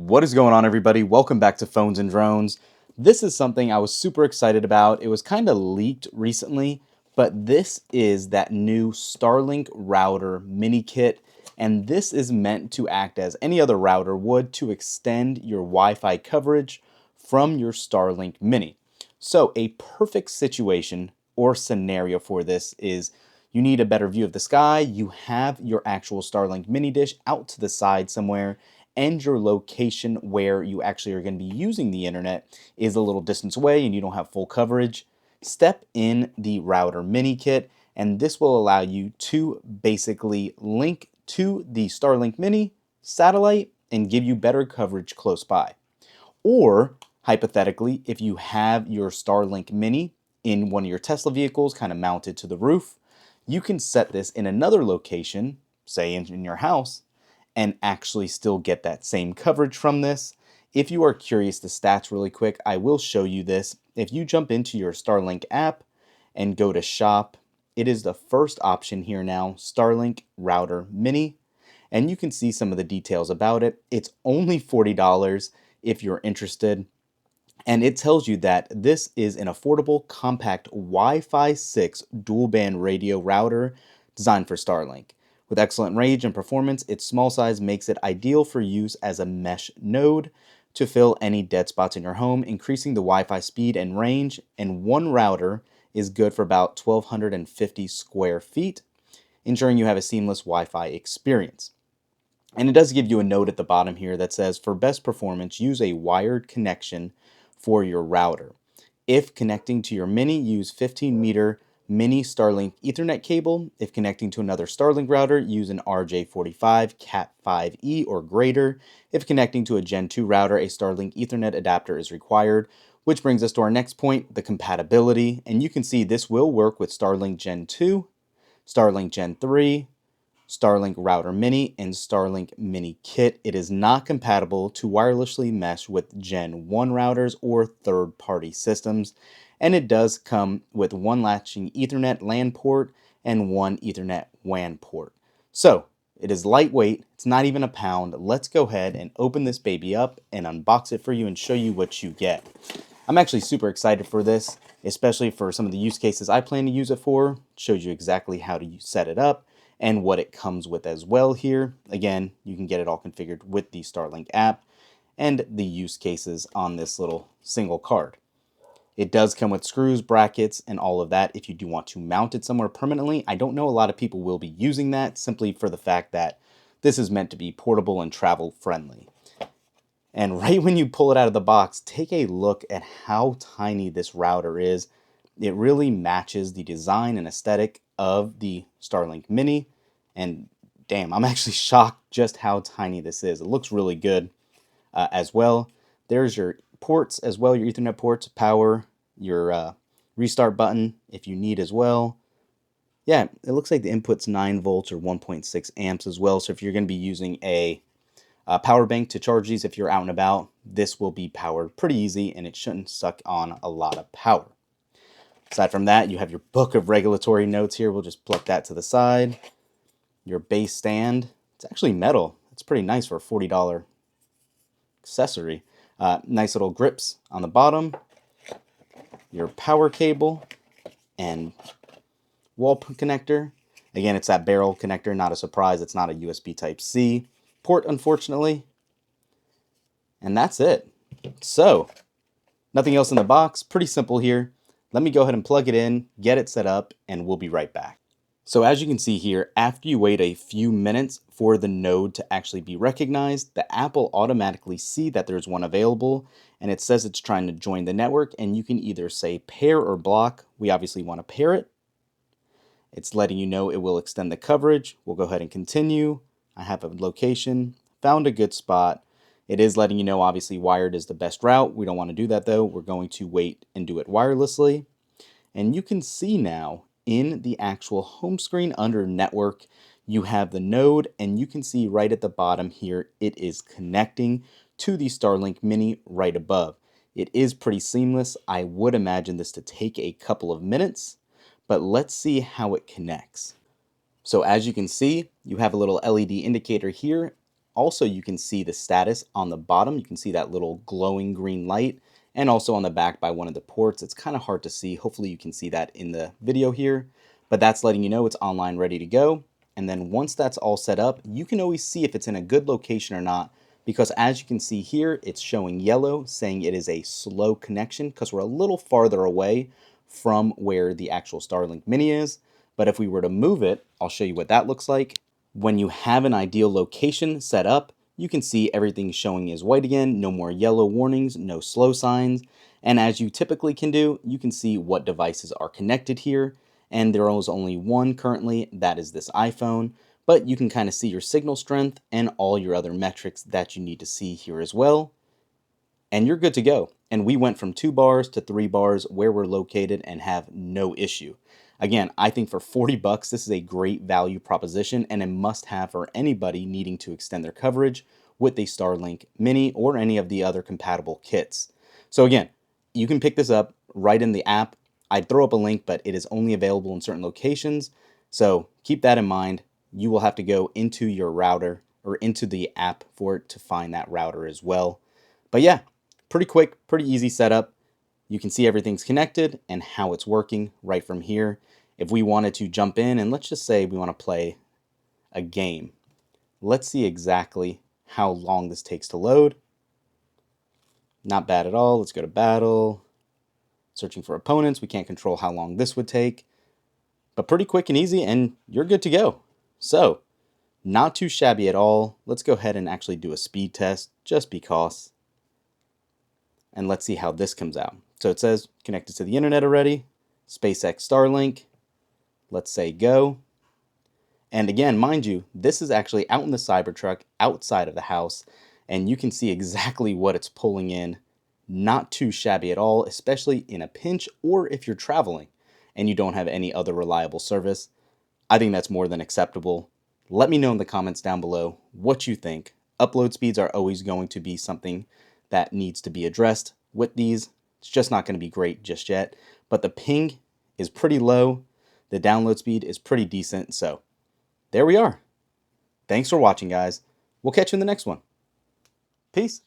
What is going on, everybody? Welcome back to Phones and Drones. This is something I was super excited about. It was kind of leaked recently, but this is that new Starlink router mini kit, and this is meant to act as any other router would to extend your Wi-Fi coverage from your Starlink mini. So a perfect situation or scenario for this is you need a better view of the sky, you have your actual Starlink mini dish out to the side somewhere, and your location where you actually are going to be using the internet is a little distance away and you don't have full coverage. Step in the router mini kit, and this will allow you to basically link to the Starlink mini satellite and give you better coverage close by. Or hypothetically, if you have your Starlink mini in one of your Tesla vehicles kind of mounted to the roof, you can set this in another location, say in your house, and actually still get that same coverage from this. If you are curious the stats really quick, I will show you this. If you jump into your Starlink app and go to shop, it is the first option here now, Starlink Router Mini, and you can see some of the details about it. It's only $40 if you're interested. And it tells you that this is an affordable, compact Wi-Fi 6 dual-band radio router designed for Starlink. With excellent range and performance, its small size makes it ideal for use as a mesh node to fill any dead spots in your home, increasing the Wi-Fi speed and range. And one router is good for about 1,250 square feet, ensuring you have a seamless Wi-Fi experience. And it does give you a note at the bottom here that says, for best performance, use a wired connection for your router. If connecting to your mini, use 15-meter mini Starlink Ethernet cable. If connecting to another Starlink router, use an RJ45 Cat5e or greater. If connecting to a Gen 2 router, a Starlink Ethernet adapter is required. Which brings us to our next point, the compatibility. And you can see this will work with Starlink Gen 2, Starlink Gen 3, Starlink Router Mini, and Starlink Mini Kit. It is not compatible to wirelessly mesh with Gen 1 routers or third-party systems, and it does come with one latching Ethernet LAN port and one Ethernet WAN port. So, it is lightweight, it's not even a pound. Let's go ahead and open this baby up and unbox it for you and show you what you get. I'm actually super excited for this, especially for some of the use cases I plan to use it for. It shows you exactly how to set it up and what it comes with as well here. Again, you can get it all configured with the Starlink app and the use cases on this little single card. It does come with screws, brackets, and all of that if you do want to mount it somewhere permanently. I don't know a lot of people will be using that simply for the fact that this is meant to be portable and travel friendly. And right when you pull it out of the box, take a look at how tiny this router is. It really matches the design and aesthetic of the Starlink Mini. And damn, I'm actually shocked just how tiny this is. It looks really good as well. There's your ports as well, your Ethernet ports, power, your restart button if you need as well. Yeah, it looks like the input's 9 volts or 1.6 amps as well. So if you're going to be using a power bank to charge these if you're out and about, this will be powered pretty easy and it shouldn't suck on a lot of power. Aside from that, you have your book of regulatory notes here. We'll just pluck that to the side. Your base stand. It's actually metal. It's pretty nice for a $40 accessory. Nice little grips on the bottom. Your power cable and wall connector. Again, it's that barrel connector, not a surprise. It's not a USB Type-C port, unfortunately. And that's it. So, nothing else in the box. Pretty simple here. Let me go ahead and plug it in, get it set up, and we'll be right back. So as you can see here, after you wait a few minutes for the node to actually be recognized, the app will automatically see that there's one available, and it says it's trying to join the network, and you can either say pair or block. We obviously want to pair it. It's letting you know it will extend the coverage. We'll go ahead and continue. I have a location, found a good spot. It is letting you know obviously wired is the best route. We don't want to do that though. We're going to wait and do it wirelessly. And you can see now in the actual home screen under network, you have the node, and you can see right at the bottom here, it is connecting to the Starlink Mini right above. It is pretty seamless. I would imagine this to take a couple of minutes, but let's see how it connects. So as you can see, you have a little LED indicator here Also, you can see the status on the bottom. You can see that little glowing green light, and also on the back by one of the ports. It's kind of hard to see. Hopefully you can see that in the video here, but that's letting you know it's online ready to go. And then once that's all set up, you can always see if it's in a good location or not, because as you can see here, it's showing yellow saying it is a slow connection because we're a little farther away from where the actual Starlink Mini is. But if we were to move it, I'll show you what that looks like. When you have an ideal location set up, you can see everything showing is white again, no more yellow warnings, no slow signs. And as you typically can do, you can see what devices are connected here. And there is only one currently, that is this iPhone. But you can kind of see your signal strength and all your other metrics that you need to see here as well. And you're good to go. And we went from 2 bars to 3 bars where we're located and have no issue. Again, I think for 40 bucks, this is a great value proposition and a must-have for anybody needing to extend their coverage with a Starlink Mini or any of the other compatible kits. So again, you can pick this up right in the app. I'd throw up a link, but it is only available in certain locations. So keep that in mind. You will have to go into your router or into the app for it to find that router as well. But yeah, pretty quick, pretty easy setup. You can see everything's connected and how it's working right from here. If we wanted to jump in and let's just say we want to play a game, let's see exactly how long this takes to load. Not bad at all. Let's go to battle. Searching for opponents. We can't control how long this would take, but pretty quick and easy, and you're good to go. So, not too shabby at all. Let's go ahead and actually do a speed test just because. And let's see how this comes out. So it says connected to the internet already, SpaceX Starlink. Let's say go. And again, mind you, this is actually out in the Cybertruck outside of the house, and you can see exactly what it's pulling in. Not too shabby at all, especially in a pinch or if you're traveling and you don't have any other reliable service. I think that's more than acceptable. Let me know in the comments down below what you think. Upload speeds are always going to be something that needs to be addressed with these. It's just not going to be great just yet, but the ping is pretty low. The download speed is pretty decent. So there we are. Thanks for watching, guys. We'll catch you in the next one. Peace.